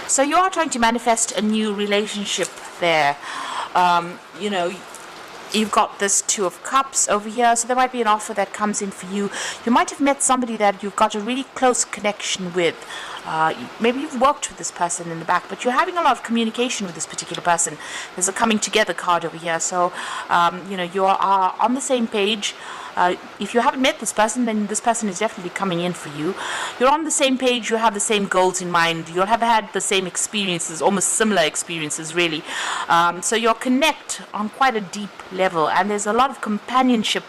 So you are trying to manifest a new relationship there. You know, you've got this Two of Cups over here, so there might be an offer that comes in for you. You might have met somebody that you've got a really close connection with. Maybe you've worked with this person in the back, but you're having a lot of communication with this particular person. There's a coming together card over here, so you know, you are on the same page. If you haven't met this person, then this person is definitely coming in for you. You're on the same page, you have the same goals in mind, you'll have had the same experiences, almost similar experiences really. So you'll connect on quite a deep level, and there's a lot of companionship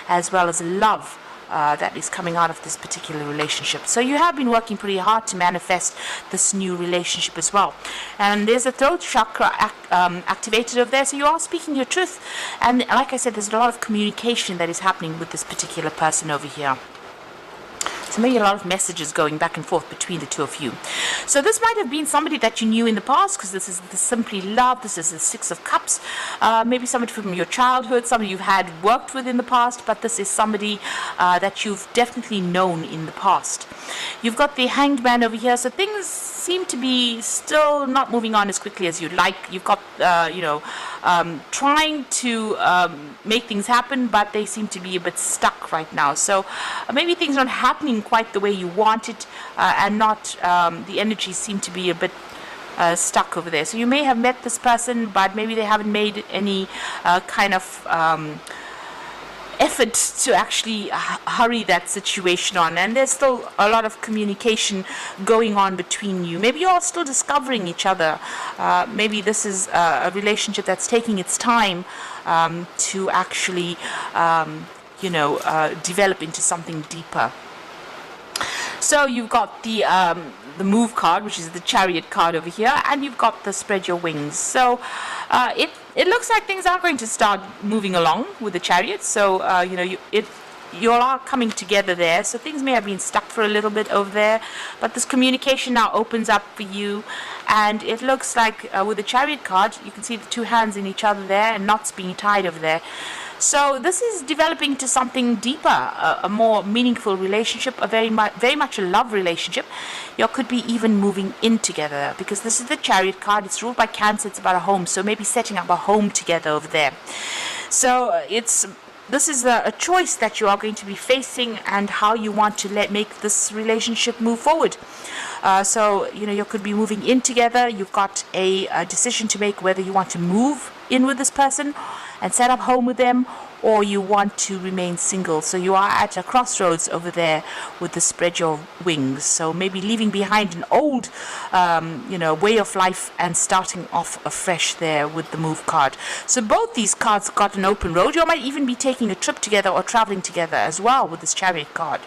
as well as love that is coming out of this particular relationship. So you have been working pretty hard to manifest this new relationship as well. And there's a throat chakra activated over there, so you are speaking your truth. And like I said, there's a lot of communication that is happening with this particular person over here. So maybe a lot of messages going back and forth between the two of you. So this might have been somebody that you knew in the past, because this is the Simply Love, this is the Six of Cups. Maybe somebody from your childhood, somebody you've had worked with in the past, but this is somebody that you've definitely known in the past. You've got the Hanged Man over here, so things seem to be still not moving on as quickly as you'd like. You've got, you know, trying to make things happen, but they seem to be a bit stuck right now. So maybe things aren't happening quite the way you want it, and not the energies seem to be a bit stuck over there. So you may have met this person, but maybe they haven't made any kind of effort to actually hurry that situation on, and there's still a lot of communication going on between you. Maybe you're still discovering each other. Maybe this is a relationship that's taking its time to actually you know, develop into something deeper. So you've got the Move card, which is the Chariot card over here, and you've got the Spread Your Wings. So it looks like things are going to start moving along with the Chariot. So you know, you all are coming together there. So things may have been stuck for a little bit over there, but this communication now opens up for you, and it looks like with the Chariot card, you can see the two hands in each other there and knots being tied over there. So this is developing to something deeper, a more meaningful relationship, a very much a love relationship. You could be even moving in together, because this is the Chariot card. It's ruled by Cancer. It's about a home, so maybe setting up a home together over there. So this is a choice that you are going to be facing, and how you want to make this relationship move forward. So you know, you could be moving in together. You've got a decision to make whether you want to move in with this person and set up home with them, or you want to remain single. So you are at a crossroads over there with the Spread Your Wings. So maybe leaving behind an old you know, way of life and starting off afresh there with the Move card. So both these cards got an open road. You might even be taking a trip together or traveling together as well with this Chariot card.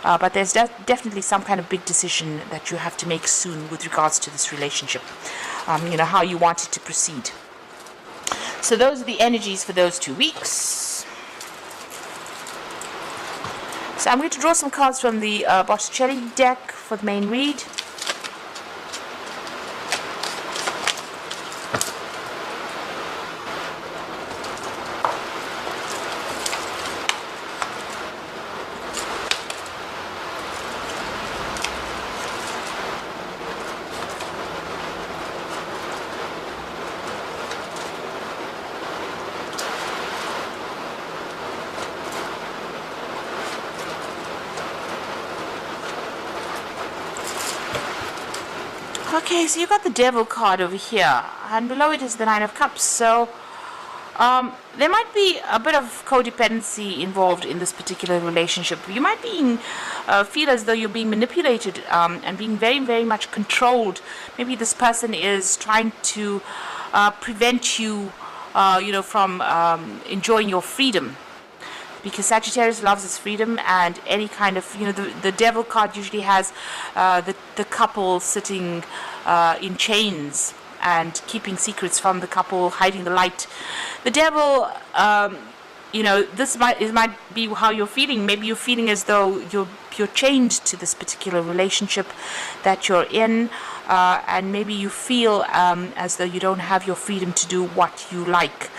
But there's definitely some kind of big decision that you have to make soon with regards to this relationship. You know, how you want it to proceed. So those are the energies for those 2 weeks. So I'm going to draw some cards from the Botticelli deck for the main read. Okay, so you got the Devil card over here, and below it is the Nine of Cups. So there might be a bit of codependency involved in this particular relationship. You might feel as though you're being manipulated and being very much controlled. Maybe this person is trying to prevent you, you know, from enjoying your freedom. Because Sagittarius loves his freedom, and any kind of, you know, the Devil card usually has the couple sitting in chains and keeping secrets from the couple, hiding the light. The Devil, you know, this might be how you're feeling. Maybe you're feeling as though you're chained to this particular relationship that you're in, and maybe you feel as though you don't have your freedom to do what you like.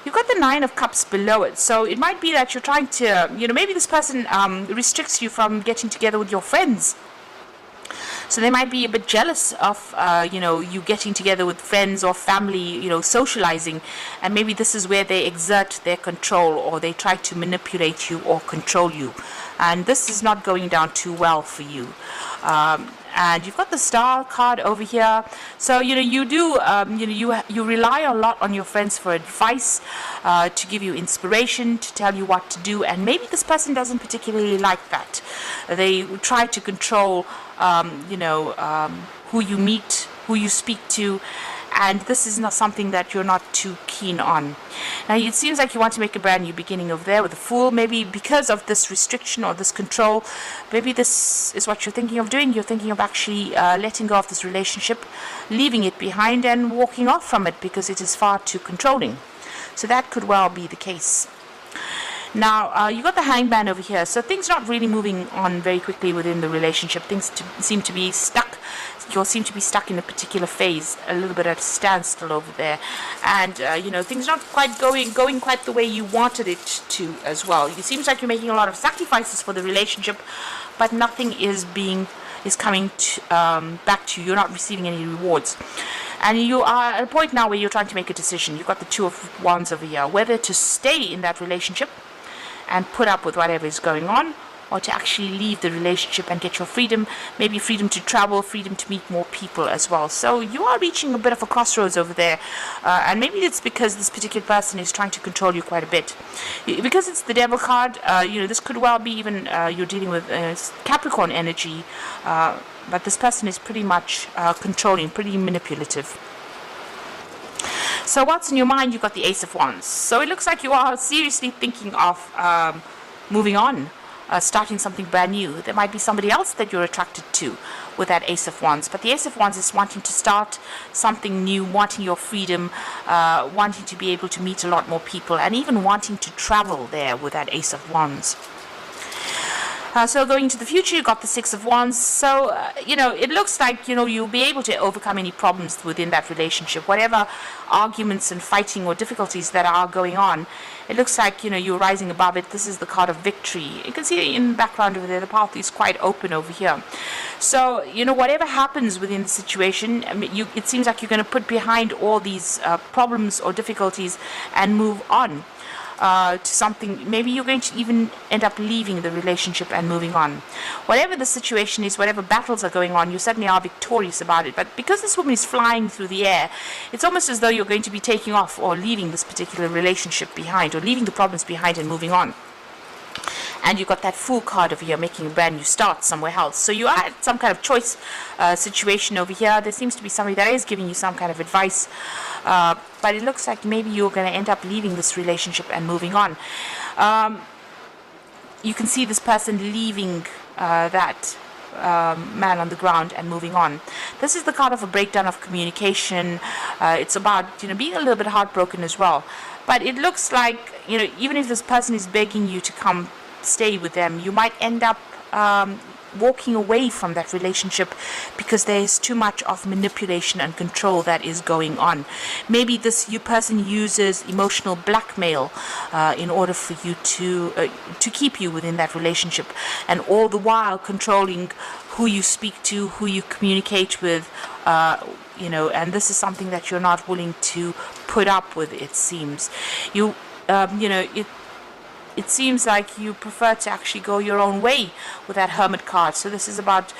You've got the Nine of Cups below it, so it might be that you're trying to, you know, maybe this person restricts you from getting together with your friends. So they might be a bit jealous of, you getting together with friends or family, socializing. And maybe this is where they exert their control, or they try to manipulate you or control you. And this is not going down too well for you. And you've got the star card over here. So you do you rely a lot on your friends for advice, to give you inspiration, to tell you what to do. And maybe this person doesn't particularly like that. They try to control who you meet, who you speak to, and this is not something that you're not too keen on. Now it seems like you want to make a brand new beginning over there with the Fool. Maybe because of this restriction or this control, maybe this is what you're thinking of doing. You're thinking of actually letting go of this relationship, leaving it behind and walking off from it because it is far too controlling. So that could well be the case. Now, you got the Hangman over here, so things not really moving on very quickly within the relationship. Things seem to be stuck. You'll seem to be stuck in a particular phase, a little bit at a standstill over there. And, things not quite going quite the way you wanted it to as well. It seems like you're making a lot of sacrifices for the relationship, but nothing is coming back to you. You're not receiving any rewards. And you are at a point now where you're trying to make a decision. You've got the Two of Wands over here, whether to stay in that relationship and put up with whatever is going on, or to actually leave the relationship and get your freedom, maybe freedom to travel, freedom to meet more people as well. So you are reaching a bit of a crossroads over there, and maybe it's because this particular person is trying to control you quite a bit. Because it's the Devil card, this could well be even you're dealing with Capricorn energy, but this person is pretty much controlling, pretty manipulative. So what's in your mind? You've got the Ace of Wands. So it looks like you are seriously thinking of moving on, starting something brand new. There might be somebody else that you're attracted to with that Ace of Wands. But the Ace of Wands is wanting to start something new, wanting your freedom, wanting to be able to meet a lot more people, and even wanting to travel there with that Ace of Wands. So going into the future, you got the Six of Wands. So, it looks like, you'll be able to overcome any problems within that relationship. Whatever arguments and fighting or difficulties that are going on, it looks like, you're rising above it. This is the card of victory. You can see in the background over there, the path is quite open over here. So, whatever happens within the situation, it seems like you're going to put behind all these problems or difficulties and move on. To something, maybe you're going to even end up leaving the relationship and moving on. Whatever the situation is, whatever battles are going on, you certainly are victorious about it. But because this woman is flying through the air, it's almost as though you're going to be taking off or leaving this particular relationship behind, or leaving the problems behind and moving on. And you've got that Fool card over here, making a brand new start somewhere else. So you are at some kind of choice situation over here. There seems to be somebody that is giving you some kind of advice. But it looks like maybe you're going to end up leaving this relationship and moving on. You can see this person leaving that man on the ground and moving on. This is the card of a breakdown of communication. It's about being a little bit heartbroken as well. But it looks like even if this person is begging you to come stay with them, you might end up walking away from that relationship because there is too much of manipulation and control that is going on. Maybe this person uses emotional blackmail in order for you to keep you within that relationship, and all the while controlling who you speak to, who you communicate with, and this is something that you're not willing to put up with. It seems it seems like you prefer to actually go your own way with that Hermit card. So this is about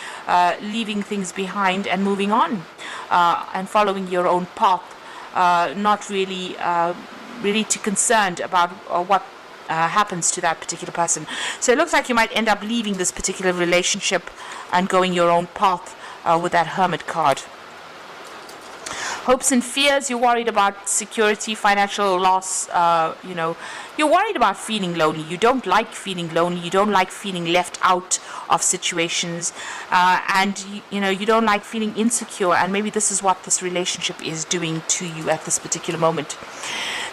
leaving things behind and moving on, and following your own path, not really too concerned about what happens to that particular person. So it looks like you might end up leaving this particular relationship and going your own path with that Hermit card. Hopes and fears, you're worried about security, financial loss, you're worried about feeling lonely. You don't like feeling lonely. You don't like feeling left out of situations, and you don't like feeling insecure, and maybe this is what this relationship is doing to you at this particular moment.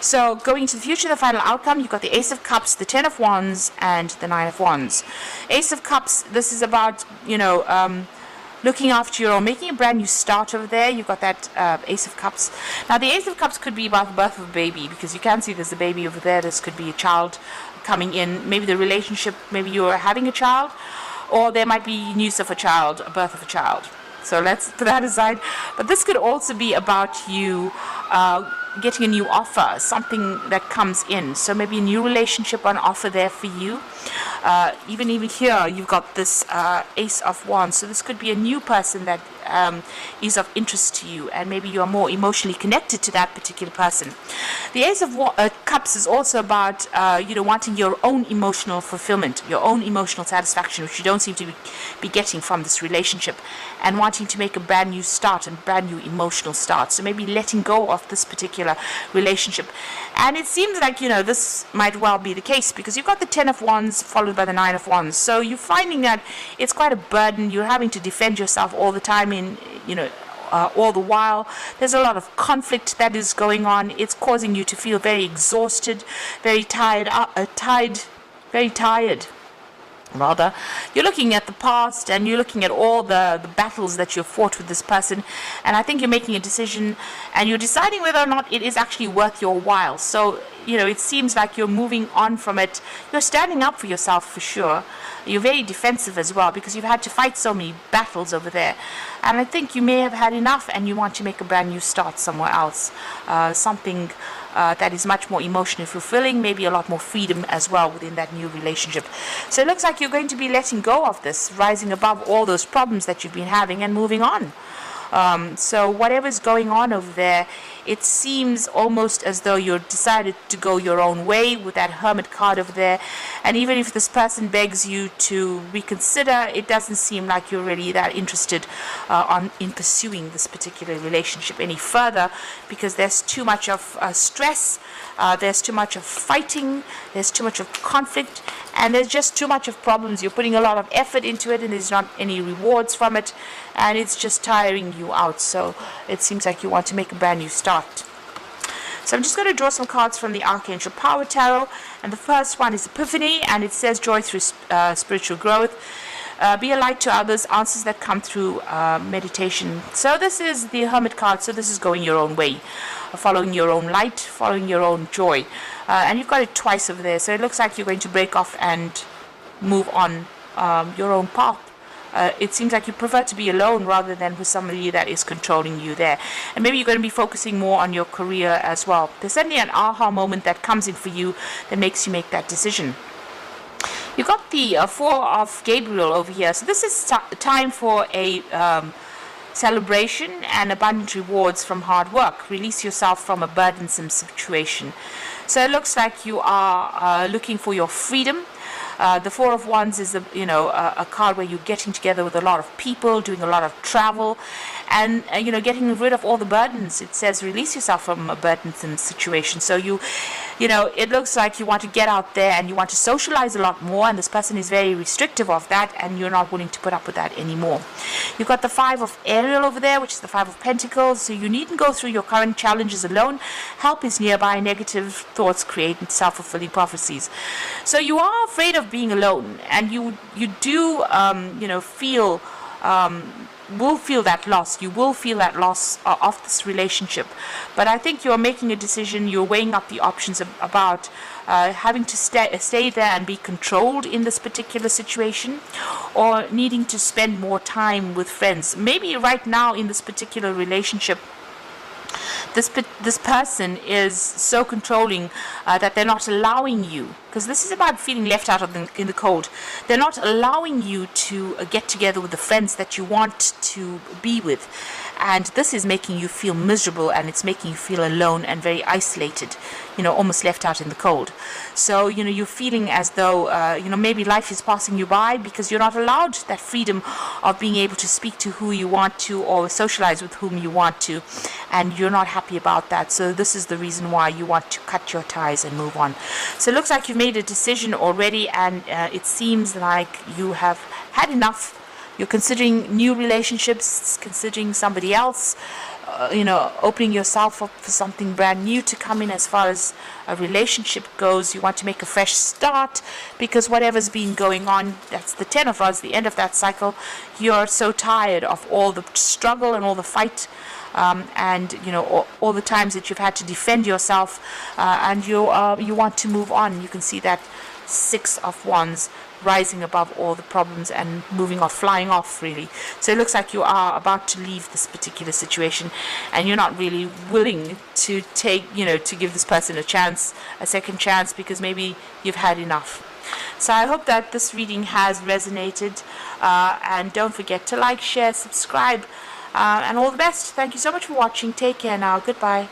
So going to the future, the final outcome, you've got the Ace of Cups, the Ten of Wands, and the Nine of Wands. Ace of Cups, this is about, looking after your own, making a brand new start over there. You've got that Ace of Cups. Now, the Ace of Cups could be about the birth of a baby, because you can see there's a baby over there. This could be a child coming in. Maybe the relationship, maybe you're having a child, or there might be news of a child, a birth of a child. So let's put that aside. But this could also be about you getting a new offer, something that comes in. So maybe a new relationship on offer there for you. Even here, you've got this Ace of Wands. So this could be a new person that is of interest to you, and maybe you are more emotionally connected to that particular person. The Ace of Cups is also about wanting your own emotional fulfillment, your own emotional satisfaction, which you don't seem to be getting from this relationship, and wanting to make a brand new start and brand new emotional start. So maybe letting go of this particular relationship. And it seems like this might well be the case, because you've got the 10 of Wands followed by the 9 of Wands. So you're finding that it's quite a burden. You're having to defend yourself all the time all the while. There's a lot of conflict that is going on. It's causing you to feel very exhausted, very tired, very tired. Rather, you're looking at the past and you're looking at all the battles that you've fought with this person, and I think you're making a decision and you're deciding whether or not it is actually worth your while. So it seems like you're moving on from it. You're standing up for yourself for sure. You're very defensive as well, because you've had to fight so many battles over there, and I think you may have had enough and you want to make a brand new start somewhere else, something that is much more emotionally fulfilling, maybe a lot more freedom as well within that new relationship. So it looks like you're going to be letting go of this, rising above all those problems that you've been having and moving on. So whatever's going on over there, it seems almost as though you're decided to go your own way with that Hermit card over there. And even if this person begs you to reconsider, it doesn't seem like you're really that interested in pursuing this particular relationship any further, because there's too much of stress, there's too much of fighting, there's too much of conflict, and there's just too much of problems. You're putting a lot of effort into it and there's not any rewards from it, and it's just tiring you out. So it seems like you want to make a brand new start. So I'm just going to draw some cards from the Archangel Power Tarot, and the first one is Epiphany, and it says joy through spiritual growth. Be a light to others, answers that come through meditation. So this is the Hermit card, so this is going your own way, following your own light, following your own joy. And you've got it twice over there, so it looks like you're going to break off and move on your own path. It seems like you prefer to be alone rather than with somebody that is controlling you there. And maybe you're going to be focusing more on your career as well. There's certainly an aha moment that comes in for you that makes you make that decision. You've got the Four of Gabriel over here. So this is time for a celebration and abundant rewards from hard work. Release yourself from a burdensome situation. So it looks like you are looking for your freedom. The Four of Wands is a card where you're getting together with a lot of people, doing a lot of travel, and getting rid of all the burdens. It says release yourself from a burdensome situation. So it looks like you want to get out there and you want to socialize a lot more, and this person is very restrictive of that, and you're not willing to put up with that anymore. You've got the Five of Ariel over there, which is the Five of Pentacles. So you needn't go through your current challenges alone. Help is nearby. Negative thoughts create self-fulfilling prophecies. So you are afraid of being alone, and you do will feel that loss. You will feel that loss of this relationship, but I think you're making a decision. You're weighing up the options about having to stay there and be controlled in this particular situation, or needing to spend more time with friends. Maybe right now in this particular relationship, this person is so controlling that they're not allowing you, because this is about feeling left out in the cold. They're not allowing you to get together with the friends that you want to be with, and this is making you feel miserable, and it's making you feel alone and very isolated, almost left out in the cold. So you're feeling as though maybe life is passing you by, because you're not allowed that freedom of being able to speak to who you want to or socialize with whom you want to, and you're not happy about that. So this is the reason why you want to cut your ties and move on. So it looks like you've made a decision already, and it seems like you have had enough. You're considering new relationships, considering somebody else, opening yourself up for something brand new to come in as far as a relationship goes. You want to make a fresh start, because whatever's been going on, that's the 10 of Rods, the end of that cycle. You're so tired of all the struggle and all the fight, and all the times that you've had to defend yourself, and you want to move on. You can see that Six of Wands rising above all the problems and moving off, flying off, really. So it looks like you are about to leave this particular situation, and you're not really willing to take, to give this person a second chance, because maybe you've had enough. So I hope that this reading has resonated, and don't forget to like, share, subscribe, and all the best. Thank you so much for watching. Take care now. Goodbye.